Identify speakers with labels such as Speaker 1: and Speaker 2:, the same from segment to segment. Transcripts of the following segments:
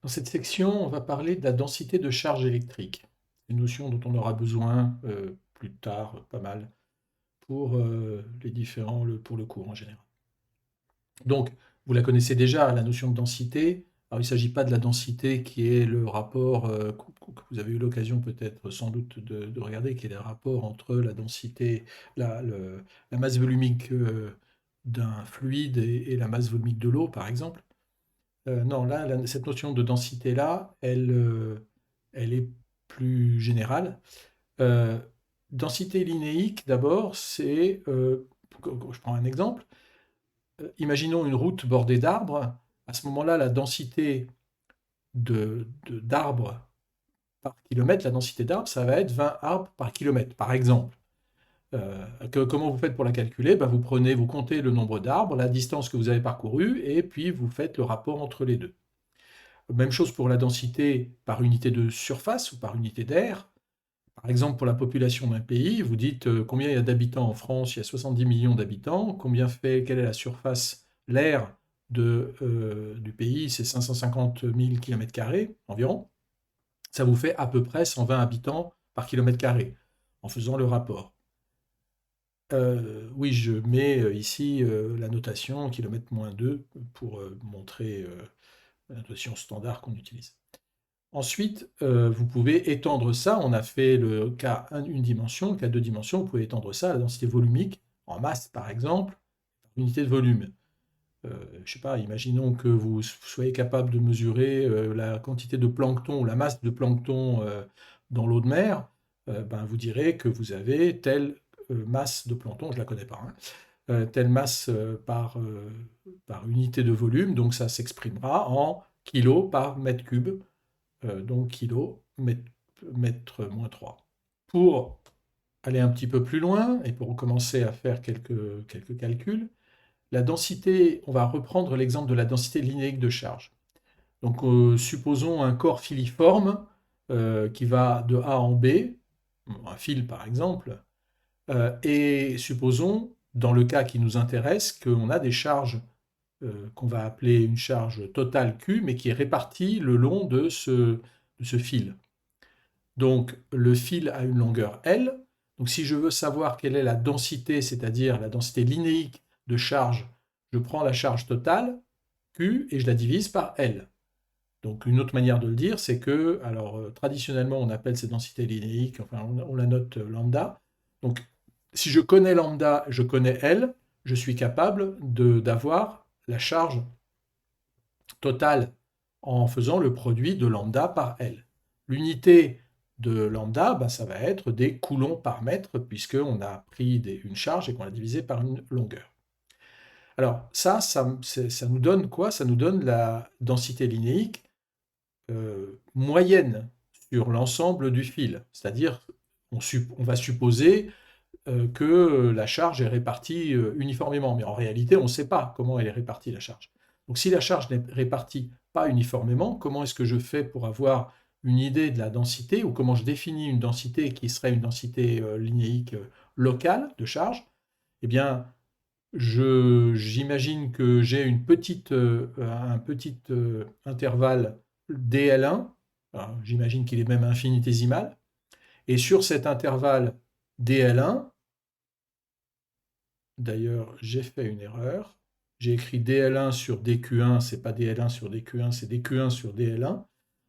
Speaker 1: Dans cette section, on va parler de la densité de charge électrique, une notion dont on aura besoin plus tard, pas mal, pour pour le cours en général. Donc, vous la connaissez déjà, la notion de densité. Alors, il ne s'agit pas de la densité qui est le rapport que vous avez eu l'occasion peut-être sans doute de regarder, qui est le rapport entre la densité, la masse volumique d'un fluide et la masse volumique de l'eau, par exemple. Non, là, cette notion de densité-là, elle est plus générale. Euh, Densité linéique, d'abord, je prends un exemple. Imaginons une route bordée d'arbres. À ce moment-là, la densité d'arbres par kilomètre, la densité d'arbres, ça va être 20 arbres par kilomètre, par exemple. Comment vous faites pour la calculer? Ben, vous comptez le nombre d'arbres, la distance que vous avez parcourue, et puis vous faites le rapport entre les deux. Même chose pour la densité par unité de surface ou par unité d'air. Par exemple, pour la population d'un pays, vous dites combien il y a d'habitants en France, il y a 70 millions d'habitants, quelle est la surface, l'air du pays, c'est 550 000 km² environ. Ça vous fait à peu près 120 habitants par kilomètre carré, en faisant le rapport. Oui, je mets ici la notation km-2 pour montrer la notation standard qu'on utilise. Ensuite, vous pouvez étendre ça. On a fait le cas une dimension, le cas deux dimensions. Vous pouvez étendre ça à la densité volumique, en masse par exemple, unité de volume. Je ne sais pas, imaginons que vous soyez capable de mesurer la quantité de plancton ou la masse de plancton dans l'eau de mer. Ben, vous direz que vous avez telle masse de plancton, je ne la connais pas, hein, telle masse par unité de volume. Donc ça s'exprimera en kilos par mètre cube. Donc kilo, mètre moins 3. Pour aller un petit peu plus loin et pour commencer à faire quelques calculs, la densité, on va reprendre l'exemple de la densité linéique de charge. Donc supposons un corps filiforme qui va de A en B, un fil par exemple, et supposons, dans le cas qui nous intéresse, qu'on a des charges qu'on va appeler une charge totale Q, mais qui est répartie le long de ce fil. Donc le fil a une longueur L. Donc si je veux savoir quelle est la densité, c'est-à-dire la densité linéique de charge, je prends la charge totale, Q, et je la divise par L. Donc une autre manière de le dire, c'est que, alors traditionnellement on appelle cette densité linéique, enfin on la note lambda. Donc si je connais lambda, je connais L, je suis capable d'avoir la charge totale en faisant le produit de lambda par L. L'unité de lambda, ben, ça va être des coulombs par mètre, puisqu'on a pris une charge et qu'on l'a divisé par une longueur. Alors ça nous donne quoi? Ça nous donne la densité linéique moyenne sur l'ensemble du fil. C'est-à-dire, on va supposer que la charge est répartie uniformément. Mais en réalité, on ne sait pas comment elle est répartie, la charge. Donc si la charge n'est répartie pas uniformément, comment est-ce que je fais pour avoir une idée de la densité, ou comment je définis une densité qui serait une densité linéique locale de charge? Eh bien, j'imagine que j'ai un petit intervalle dl1, j'imagine qu'il est même infinitésimal, et sur cet intervalle dl1, d'ailleurs, j'ai fait une erreur. J'ai écrit dl1 sur dq1, c'est pas dl1 sur dq1, c'est dq1 sur dl1.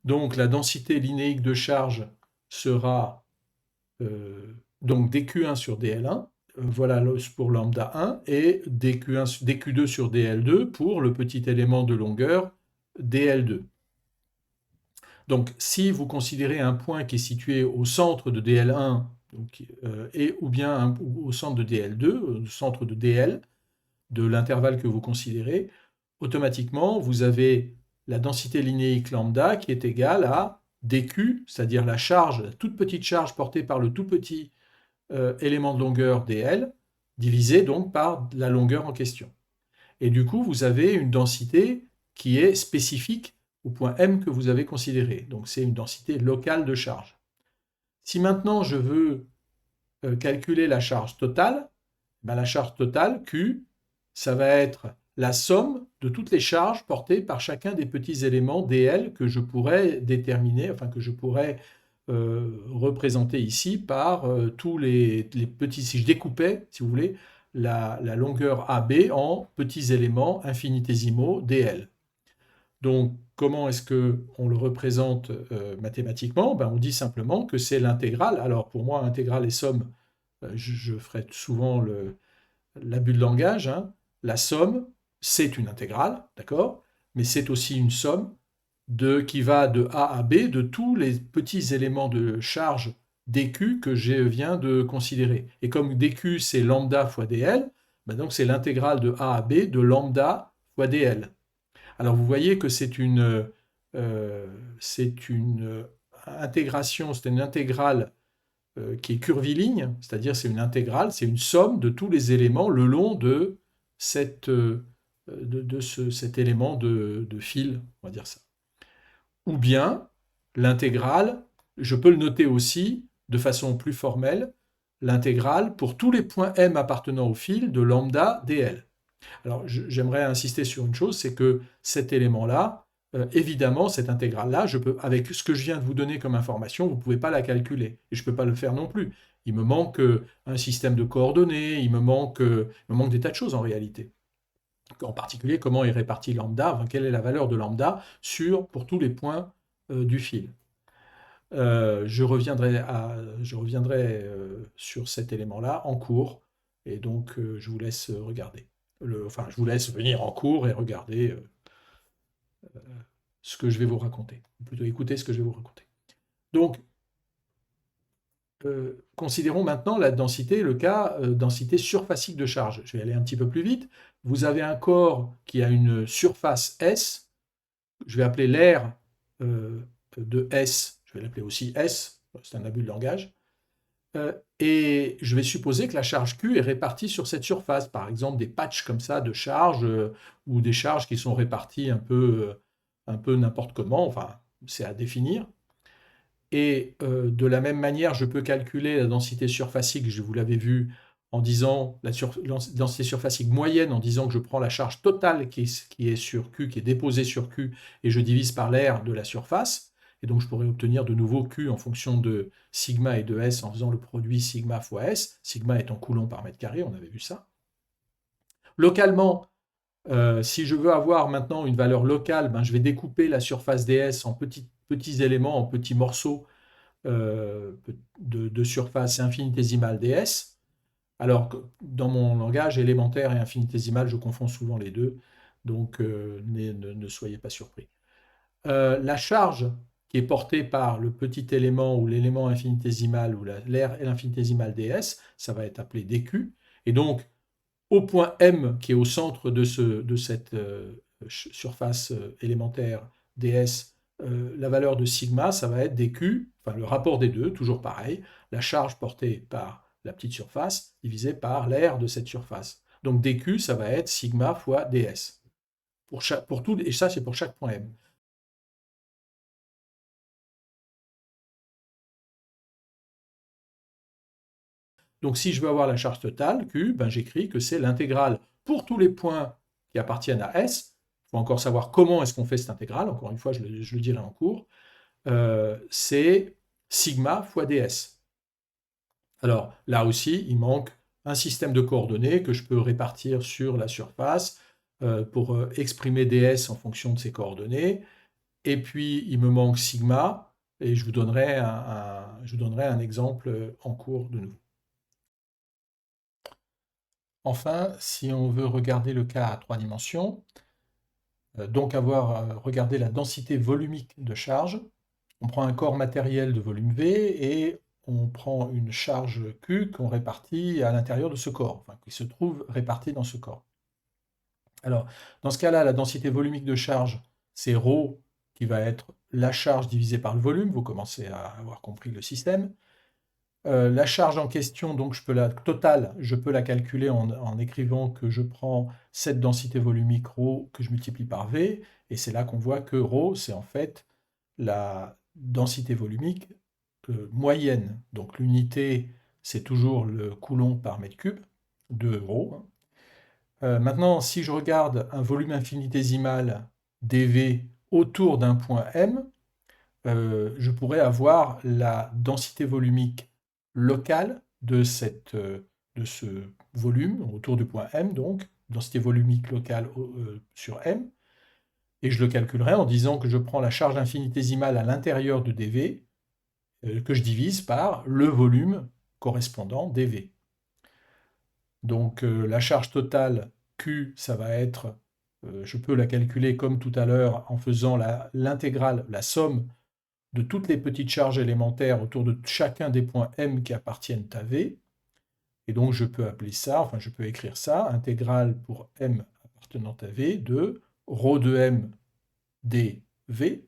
Speaker 1: Donc la densité linéique de charge sera donc dq1 sur dl1. Voilà pour lambda 1 et dq2 sur dl2 pour le petit élément de longueur dl2. Donc si vous considérez un point qui est situé au centre de dl1 ou bien au centre de dl2, au centre de dl, de l'intervalle que vous considérez, automatiquement, vous avez la densité linéique lambda qui est égale à dq, c'est-à-dire la charge, la toute petite charge portée par le tout petit élément de longueur dl, divisé donc par la longueur en question. Et du coup, vous avez une densité qui est spécifique au point M que vous avez considéré. Donc c'est une densité locale de charge. Si maintenant je veux calculer la charge totale, ben la charge totale, Q, ça va être la somme de toutes les charges portées par chacun des petits éléments dl que je pourrais déterminer, enfin que je pourrais représenter ici par tous les petits, si je découpais, si vous voulez, la longueur AB en petits éléments infinitésimaux dl. Donc, comment est-ce qu'on le représente mathématiquement? Ben, on dit simplement que c'est l'intégrale. Alors, pour moi, intégrale et somme, je ferai souvent l'abus de langage, hein. La somme, c'est une intégrale, d'accord? Mais c'est aussi une somme qui va de A à B de tous les petits éléments de charge dq que je viens de considérer. Et comme dq, c'est lambda fois dl, ben donc c'est l'intégrale de A à B de lambda fois dl. Alors vous voyez que c'est une intégration, c'est une intégrale qui est curviligne, c'est-à-dire c'est une intégrale, c'est une somme de tous les éléments le long de, cet élément de fil, on va dire ça. Ou bien l'intégrale, je peux le noter aussi de façon plus formelle, l'intégrale pour tous les points m appartenant au fil de lambda dl. Alors, j'aimerais insister sur une chose, c'est que cet élément-là, évidemment, cette intégrale-là, avec ce que je viens de vous donner comme information, vous ne pouvez pas la calculer. Et je ne peux pas le faire non plus. Il me manque un système de coordonnées, il me manque des tas de choses en réalité. En particulier, comment est réparti lambda, enfin, quelle est la valeur de lambda pour tous les points du fil. Je reviendrai sur cet élément-là en cours, et donc je vous laisse regarder. Je vous laisse venir en cours et regarder ce que je vais vous raconter, ou plutôt écouter ce que je vais vous raconter. Donc, considérons maintenant la densité, le cas densité surfacique de charge. Je vais aller un petit peu plus vite. Vous avez un corps qui a une surface S, je vais appeler l'aire de S, je vais l'appeler aussi S, c'est un abus de langage, et je vais supposer que la charge Q est répartie sur cette surface, par exemple des patchs comme ça de charges, ou des charges qui sont réparties un peu n'importe comment, enfin c'est à définir. Et de la même manière, je peux calculer la densité surfacique, je vous l'avais vu, en disant la densité surfacique moyenne, en disant que je prends la charge totale qui est sur Q, qui est déposée sur Q, et je divise par l'aire de la surface. Et donc je pourrais obtenir de nouveau Q en fonction de sigma et de S en faisant le produit sigma fois S, sigma étant coulomb par mètre carré, on avait vu ça. Localement, si je veux avoir maintenant une valeur locale, ben, je vais découper la surface ds en petits éléments, en petits morceaux de surface infinitésimale ds. Alors que dans mon langage élémentaire et infinitésimal, je confonds souvent les deux, donc ne soyez pas surpris. La charge qui est portée par le petit élément ou l'élément infinitésimal ou l'aire infinitésimale ds, ça va être appelé dq. Et donc, au point M qui est au centre de cette surface élémentaire ds, la valeur de sigma, ça va être dq, enfin le rapport des deux, toujours pareil, la charge portée par la petite surface divisée par l'aire de cette surface. Donc dq, ça va être sigma fois ds. Pour tout, et ça, c'est pour chaque point M. Donc si je veux avoir la charge totale, Q, ben, j'écris que c'est l'intégrale pour tous les points qui appartiennent à S. Il faut encore savoir comment est-ce qu'on fait cette intégrale. Encore une fois, je le dirai en cours. C'est sigma fois ds. Alors là aussi, il manque un système de coordonnées que je peux répartir sur la surface pour exprimer ds en fonction de ces coordonnées. Et puis, il me manque sigma, et je vous donnerai un exemple en cours de nouveau. Enfin, si on veut regarder le cas à 3 dimensions, donc avoir regardé la densité volumique de charge, on prend un corps matériel de volume V et on prend une charge Q qu'on répartit à l'intérieur de ce corps, enfin, qui se trouve répartie dans ce corps. Alors, dans ce cas-là, la densité volumique de charge, c'est ρ qui va être la charge divisée par le volume, vous commencez à avoir compris le système. La charge en question, donc totale, je peux la calculer en écrivant que je prends cette densité volumique ρ que je multiplie par V, et c'est là qu'on voit que ρ, c'est en fait la densité volumique moyenne. Donc l'unité, c'est toujours le coulomb par mètre cube de ρ. Maintenant, si je regarde un volume infinitésimal dV autour d'un point M, je pourrais avoir la densité volumique locale de ce volume autour du point M, donc densité volumique locale sur M, et je le calculerai en disant que je prends la charge infinitésimale à l'intérieur de dV, que je divise par le volume correspondant dV. Donc la charge totale Q, ça va être, je peux la calculer comme tout à l'heure en faisant l'intégrale, la somme de toutes les petites charges élémentaires autour de chacun des points M qui appartiennent à V. Et donc je peux appeler ça, enfin je peux écrire ça, intégrale pour M appartenant à V de ρ de M dV